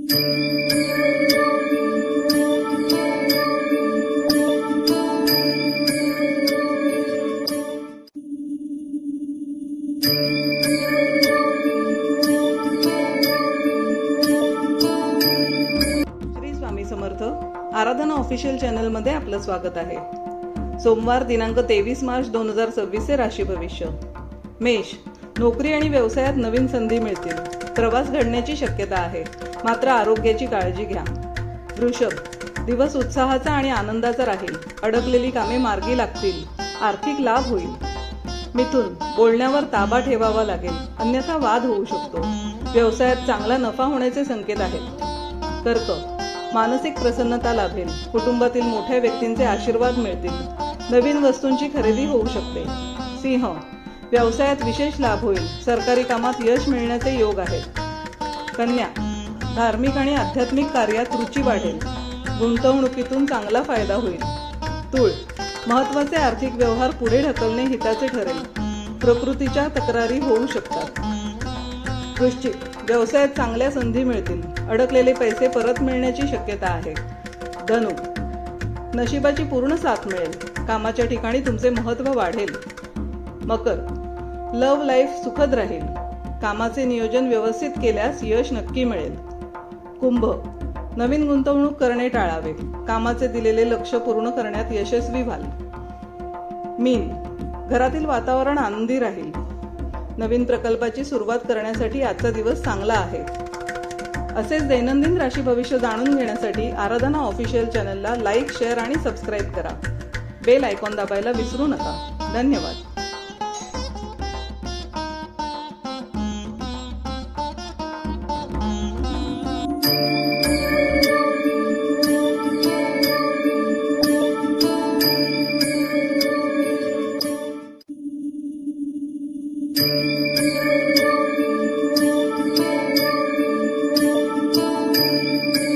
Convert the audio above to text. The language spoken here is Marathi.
श्री स्वामी समर्थ आराधना ऑफिशियल चॅनल मध्ये आपलं स्वागत आहे। सोमवार दिनांक 23 मार्च 2026 चे राशी भविष्य। मेष, नोकरी आणि व्यवसायात नवीन संधी मिळतील, प्रवास घडण्याची शक्यता आहे, मात्र आरोग्याची काळजी घ्या। वृषभ, दिवस उत्साहाचा आणि आनंदाचा राहील, अडकलेली कामे मार्गी लागतील, आर्थिक लाभ होईल। मिथुन, बोलण्यावर ताबा ठेवावा लागेल, अन्यथा वाद होऊ शकतो, व्यवसायात चांगला नफा होण्याचे संकेत आहेत। कर्क, मानसिक प्रसन्नता लाभेल, कुटुंबातील मोठ्या व्यक्तींचे आशीर्वाद मिळतील, नवीन वस्तूंची खरेदी होऊ शकते। सिंह, व्यवसायात विशेष लाभ होईल, सरकारी कामात यश मिळण्याचे योग आहेत। कन्या, धार्मिक आणि आध्यात्मिक कार्यात रुची वाढेल, गुंतवणुकीतून चांगला फायदा होईल। तूळ, महत्त्वाचे आर्थिक व्यवहार पुढे ढकलणे हिताचे ठरेल, प्रकृतीच्या तक्रारी होऊ शकतात। वृश्चिक, व्यवसायात चांगल्या संधी मिळतील, अडकलेले पैसे परत मिळण्याची शक्यता आहे। धनु, नशिबाची पूर्ण साथ मिळेल, कामाच्या ठिकाणी तुमचे महत्त्व वाढेल। मकर, लव्ह लाईफ सुखद राहील, कामाचे नियोजन व्यवस्थित केल्यास यश नक्की मिळेल। कुंभ, नवीन गुंतवणूक करणे टाळावे, कामाचे दिलेले लक्ष पूर्ण करण्यात यशस्वी व्हाल। मीन, घरातील वातावरण आनंदी राहील, नवीन प्रकल्पाची सुरुवात करण्यासाठी आजचा दिवस चांगला आहे। असेच दैनंदिन राशी भविष्य जाणून घेण्यासाठी आराधना ऑफिशियल चॅनलला लाईक, शेअर आणि सबस्क्राईब करा। बेल आयकॉन दाबायला विसरू नका। धन्यवाद।